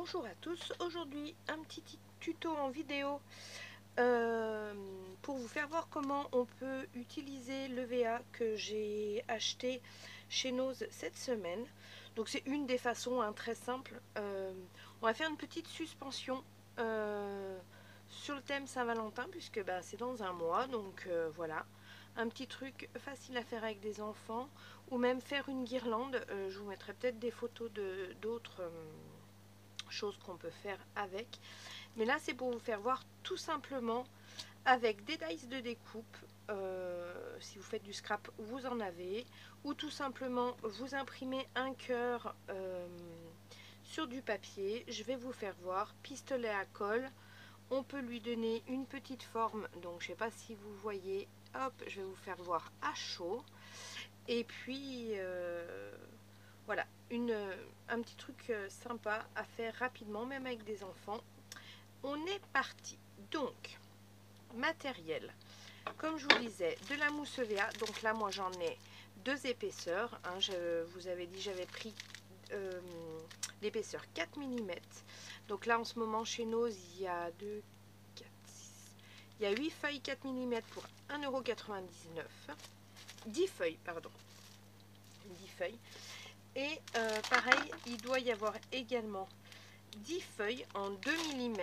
Bonjour à tous, aujourd'hui un petit tuto en vidéo pour vous faire voir comment on peut utiliser l'EVA que j'ai acheté chez Nose cette semaine. Donc c'est une des façons très simple. On va faire une petite suspension sur le thème Saint-Valentin puisque c'est dans un mois, donc voilà. Un petit truc facile à faire avec des enfants ou même faire une guirlande. Je vous mettrai peut-être des photos d'autres choses qu'on peut faire avec, mais là c'est pour vous faire voir tout simplement avec des dies de découpe. Si vous faites du scrap, vous en avez, ou tout simplement vous imprimez un cœur sur du papier. Je vais vous faire voir. Pistolet à colle, on peut lui donner une petite forme, donc je sais pas si vous voyez, hop, je vais vous faire voir à chaud. Et puis voilà, un petit truc sympa à faire rapidement, même avec des enfants. On est parti. Donc, matériel. Comme je vous disais, de la mousse EVA. Donc là, moi, j'en ai deux épaisseurs. Hein, je vous avais dit, j'avais pris l'épaisseur 4 mm. Donc là, en ce moment, chez Nose, il y a 2, 4, 6. Il y a 8 feuilles 4 mm pour 1,99 €. 10 feuilles, pardon. 10 feuilles. Et pareil, il doit y avoir également 10 feuilles en 2 mm,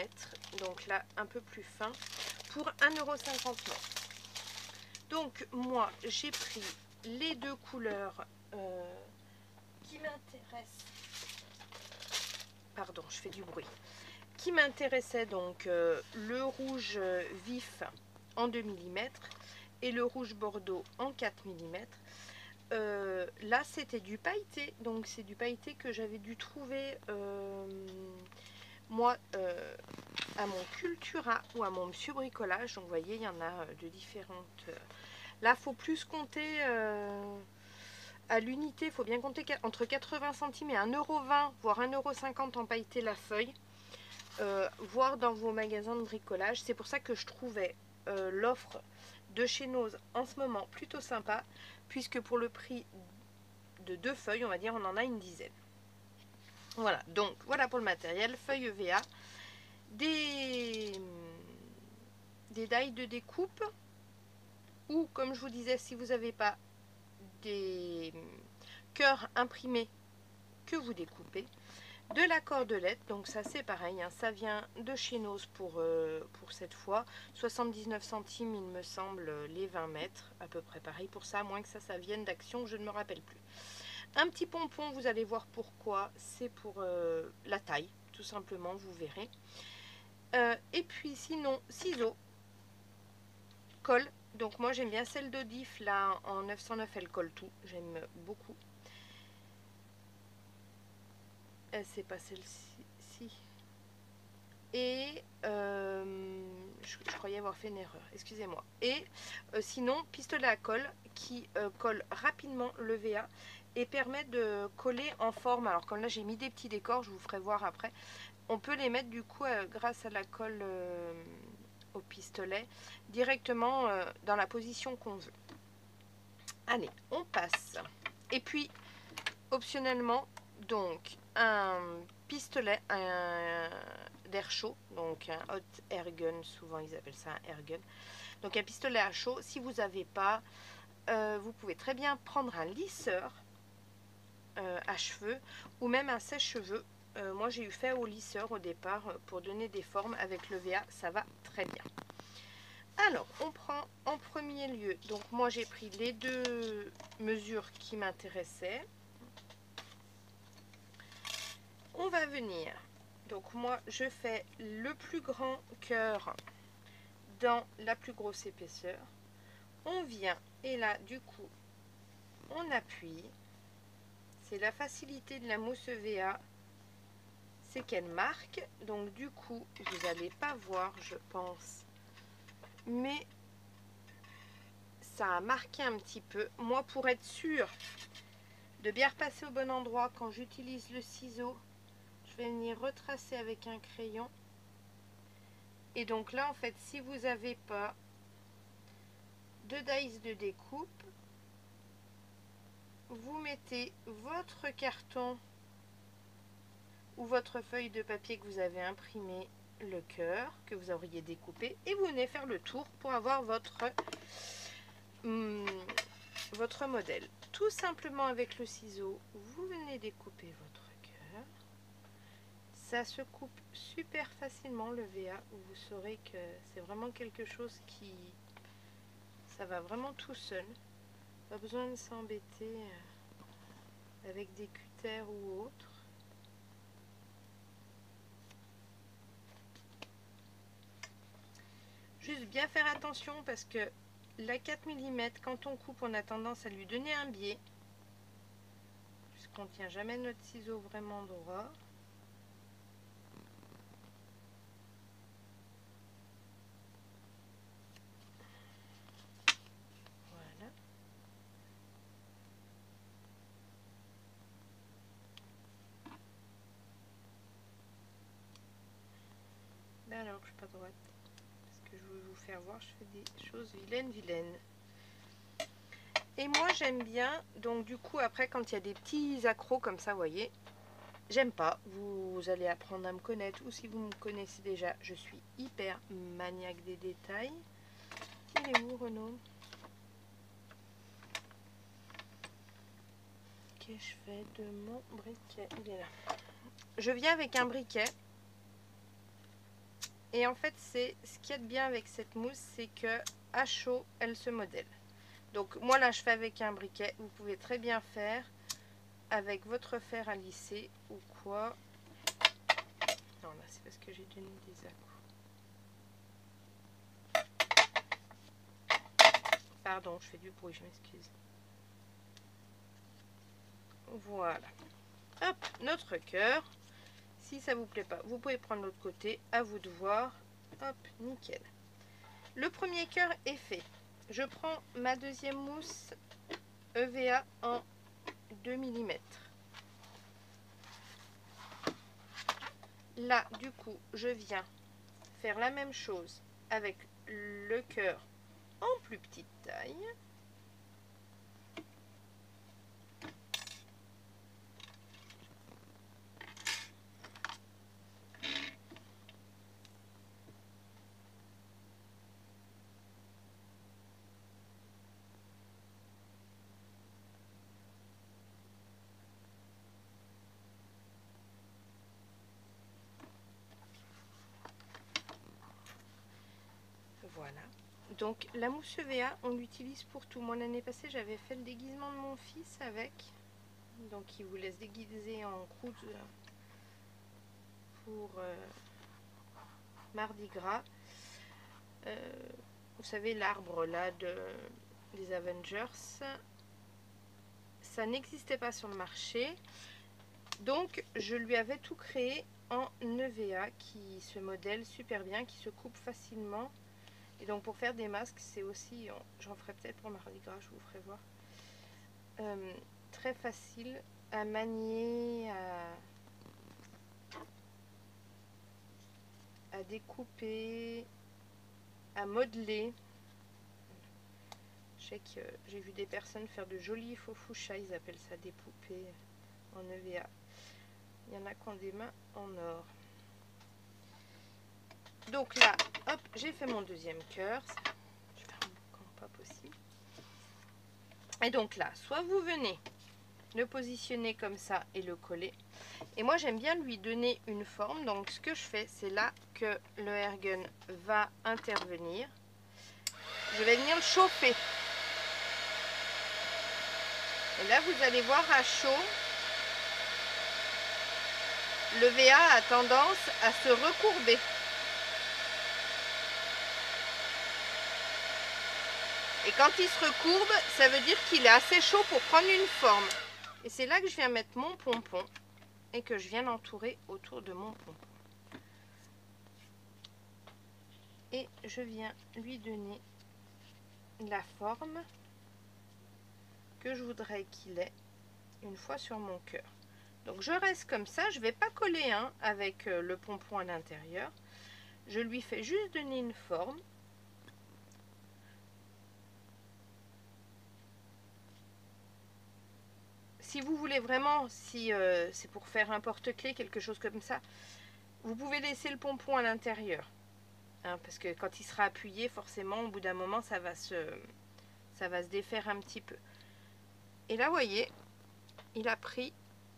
donc là un peu plus fin, pour 1,59 €. Donc moi j'ai pris les deux couleurs qui m'intéressent. Pardon, je fais du bruit. Qui m'intéressait, donc le rouge vif en 2 mm et le rouge bordeaux en 4 mm. Là c'était du pailleté, donc c'est du pailleté que j'avais dû trouver moi à mon Cultura ou à mon Monsieur Bricolage. Donc vous voyez, il y en a de différentes. Là faut plus compter à l'unité, il faut bien compter entre 80 centimes et 1,20 €, voire 1,50 € en pailleté la feuille, voire dans vos magasins de bricolage. C'est pour ça que je trouvais l'offre de chez Nose en ce moment plutôt sympa, puisque pour le prix de 2 feuilles, on va dire, on en a une dizaine. Voilà, donc voilà pour le matériel. Feuille EVA, des dies de découpe, ou comme je vous disais, si vous n'avez pas des cœurs imprimés que vous découpez, de la cordelette. Donc ça c'est pareil, hein, ça vient de chez Nose pour cette fois, 79 centimes il me semble les 20 mètres, à peu près pareil pour ça, à moins que ça vienne d'Action, je ne me rappelle plus. Un petit pompon, vous allez voir pourquoi, c'est pour la taille, tout simplement, vous verrez. Et puis sinon, ciseaux, colle. Donc moi j'aime bien celle d'Odif, là en 909, elle colle tout, j'aime beaucoup. C'est pas celle-ci. Et je croyais avoir fait une erreur, excusez-moi. Et sinon, pistolet à colle qui colle rapidement l'EVA et permet de coller en forme. Alors comme là j'ai mis des petits décors, je vous ferai voir après. On peut les mettre du coup grâce à la colle au pistolet directement dans la position qu'on veut. Allez, on passe. Et puis optionnellement, donc un pistolet d'air chaud, donc un hot air gun, souvent ils appellent ça un air gun. Donc un pistolet à chaud, si vous n'avez pas, vous pouvez très bien prendre un lisseur à cheveux ou même un sèche-cheveux. Moi j'ai eu fait au lisseur au départ pour donner des formes. Avec l'EVA, ça va très bien. Alors on prend en premier lieu, donc moi j'ai pris les deux mesures qui m'intéressaient. On va venir, donc moi je fais le plus grand cœur dans la plus grosse épaisseur. On vient et là du coup on appuie. C'est la facilité de la mousse EVA, c'est qu'elle marque, donc du coup vous n'allez pas voir je pense, mais ça a marqué un petit peu. Moi pour être sûre de bien repasser au bon endroit quand j'utilise le ciseau, je vais venir retracer avec un crayon. Et donc là en fait si vous n'avez pas de dies de découpe, vous mettez votre carton ou votre feuille de papier que vous avez imprimé le cœur, que vous auriez découpé, et vous venez faire le tour pour avoir votre modèle. Tout simplement avec le ciseau, vous venez découper votre cœur. Ça se coupe super facilement le VA, vous saurez que c'est vraiment quelque chose qui... ça va vraiment tout seul. Pas besoin de s'embêter avec des cutters ou autres. Juste bien faire attention parce que la 4 mm, quand on coupe, on a tendance à lui donner un biais. Puisqu'on ne tient jamais notre ciseau vraiment droit. Voilà. Ben alors, je suis pas droite. Parce que je veux vous faire voir, je fais des choses vilaines. Et moi j'aime bien, donc du coup après quand il y a des petits accros comme ça, vous voyez, j'aime pas, vous allez apprendre à me connaître, ou si vous me connaissez déjà, je suis hyper maniaque des détails. Il est où Renaud? Qu'est-ce que je fais de mon briquet? Il est là. Je viens avec un briquet. Et en fait, c'est ce qu'il y a de bien avec cette mousse, c'est que à chaud, elle se modèle. Donc moi là, je fais avec un briquet. Vous pouvez très bien faire avec votre fer à lisser ou quoi. Non, là, c'est parce que j'ai donné des à-coups. Pardon, je fais du bruit, je m'excuse. Voilà. Hop, notre cœur. Si ça vous plaît pas, vous pouvez prendre l'autre côté. À vous de voir. Hop, nickel. Le premier cœur est fait. Je prends ma deuxième mousse EVA en 2 mm. Là, du coup, je viens faire la même chose avec le cœur en plus petite taille. Voilà. Donc la mousse EVA, on l'utilise pour tout. Moi l'année passée, j'avais fait le déguisement de mon fils avec. Donc il vous laisse déguiser en croûte pour Mardi Gras. Vous savez, l'arbre là des Avengers, ça n'existait pas sur le marché. Donc je lui avais tout créé en EVA qui se modèle super bien, qui se coupe facilement. Et donc pour faire des masques, c'est aussi, j'en ferai peut-être pour Mardi Gras, je vous ferai voir, très facile à manier, à découper, à modeler. Je sais que j'ai vu des personnes faire de jolis faux fuchsia, ils appellent ça des poupées en EVA. Il y en a qui ont des mains en or. Donc là, hop, j'ai fait mon deuxième cœur. Je vais faire un boucan pas possible. Et donc là, soit vous venez le positionner comme ça et le coller. Et moi, j'aime bien lui donner une forme. Donc ce que je fais, c'est là que le airgun va intervenir. Je vais venir le chauffer. Et là, vous allez voir à chaud, le VA a tendance à se recourber. Et quand il se recourbe, ça veut dire qu'il est assez chaud pour prendre une forme. Et c'est là que je viens mettre mon pompon et que je viens l'entourer autour de mon pompon. Et je viens lui donner la forme que je voudrais qu'il ait une fois sur mon cœur. Donc je reste comme ça, je ne vais pas coller avec le pompon à l'intérieur. Je lui fais juste donner une forme. si vous voulez vraiment, si c'est pour faire un porte-clés, quelque chose comme ça, vous pouvez laisser le pompon à l'intérieur. Hein, parce que quand il sera appuyé, forcément, au bout d'un moment, ça va se défaire un petit peu. Et là, vous voyez, il a pris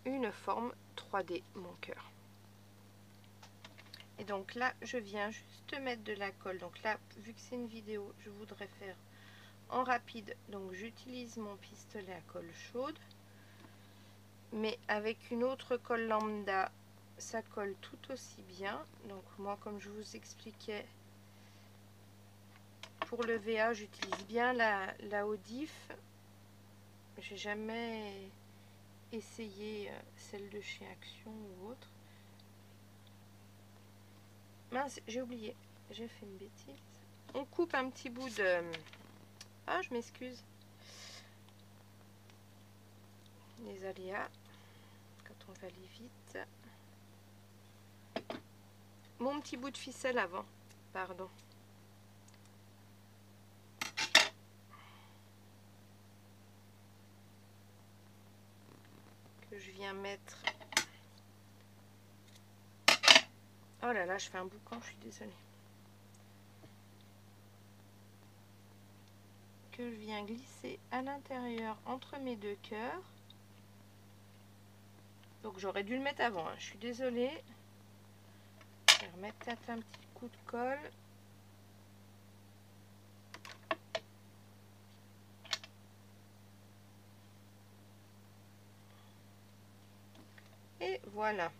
une forme 3D, mon cœur. Et donc là, je viens juste mettre de la colle. Donc là, vu que c'est une vidéo, je voudrais faire en rapide. Donc j'utilise mon pistolet à colle chaude. Mais avec une autre colle lambda, ça colle tout aussi bien. Donc moi, comme je vous expliquais, pour le VA, j'utilise bien la Odif. J'ai jamais essayé celle de chez Action ou autre. Mince, j'ai oublié. J'ai fait une bêtise. On coupe un petit bout de... Ah, je m'excuse. Les aléas. Quand on va aller vite. Mon petit bout de ficelle avant. Pardon. Que je viens mettre... Oh là là, je fais un boucan, je suis désolée. Que je viens glisser à l'intérieur entre mes deux cœurs. Donc j'aurais dû le mettre avant, hein. Je suis désolée. Je vais remettre peut-être un petit coup de colle. Et voilà.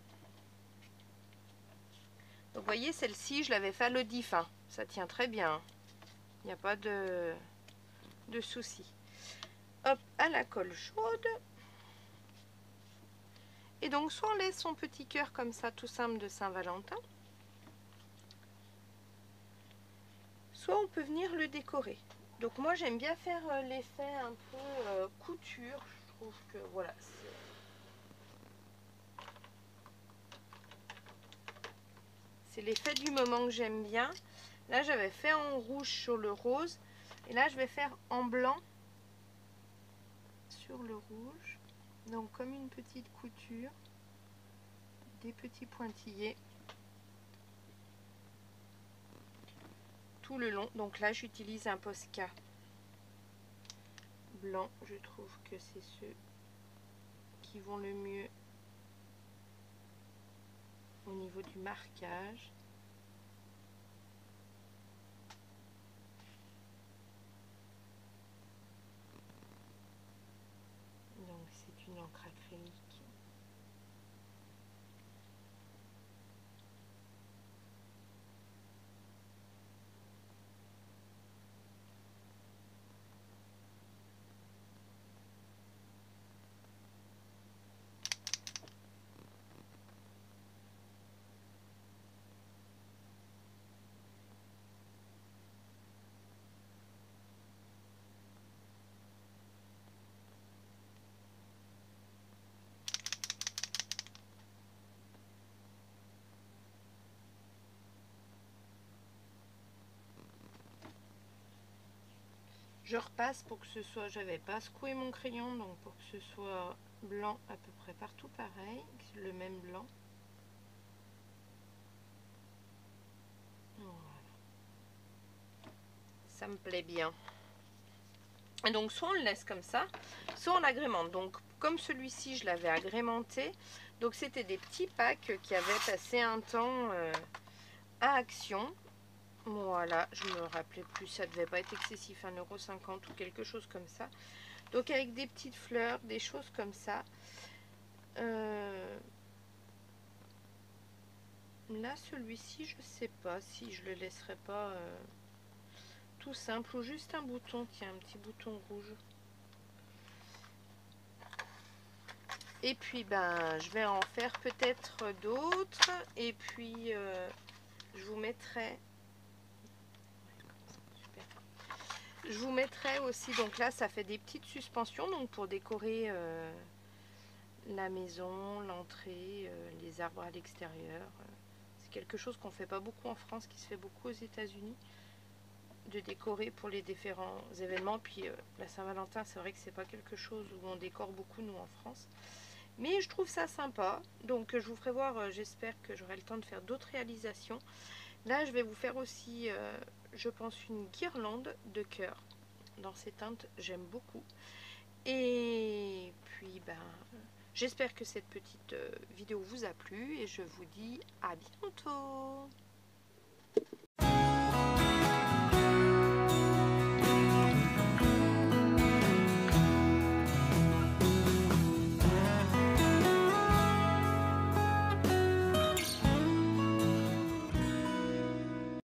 Donc vous voyez, celle-ci, je l'avais fait à l'Odif. Hein. Ça tient très bien. Il n'y a pas de souci. Hop, à la colle chaude. Et donc, soit on laisse son petit cœur comme ça, tout simple de Saint-Valentin. Soit on peut venir le décorer. Donc moi, j'aime bien faire l'effet un peu couture. Je trouve que, voilà, c'est l'effet du moment que j'aime bien. Là, j'avais fait en rouge sur le rose. Et là, je vais faire en blanc sur le rouge. Donc, comme une petite couture. Des petits pointillés. Tout le long. Donc là, j'utilise un Posca blanc. Je trouve que c'est ceux qui vont le mieux au niveau du marquage. Donc c'est une encre acrylique. Je repasse pour que ce soit, j'avais pas secoué mon crayon, donc pour que ce soit blanc à peu près partout pareil, le même blanc. Voilà. Ça me plaît bien. Et donc soit on le laisse comme ça, soit on l'agrémente. Donc comme celui-ci, je l'avais agrémenté. Donc c'était des petits packs qui avaient passé un temps à Action. Voilà, je me rappelais plus, ça devait pas être excessif, 1,50 € ou quelque chose comme ça. Donc avec des petites fleurs, des choses comme ça. Là, celui-ci, je sais pas si je le laisserai pas tout simple ou juste un bouton, tiens, un petit bouton rouge. Et puis, ben, je vais en faire peut-être d'autres. Et puis, je vous mettrai... Je vous mettrai aussi, donc là, ça fait des petites suspensions, donc pour décorer la maison, l'entrée, les arbres à l'extérieur. C'est quelque chose qu'on ne fait pas beaucoup en France, qui se fait beaucoup aux États-Unis. de décorer pour les différents événements. Puis la Saint-Valentin, c'est vrai que c'est pas quelque chose où on décore beaucoup nous en France. Mais je trouve ça sympa. Donc je vous ferai voir, j'espère que j'aurai le temps de faire d'autres réalisations. Là, je vais vous faire aussi, je pense, une guirlande de cœur. Dans ces teintes, j'aime beaucoup. Et puis, ben, j'espère que cette petite vidéo vous a plu et je vous dis à bientôt.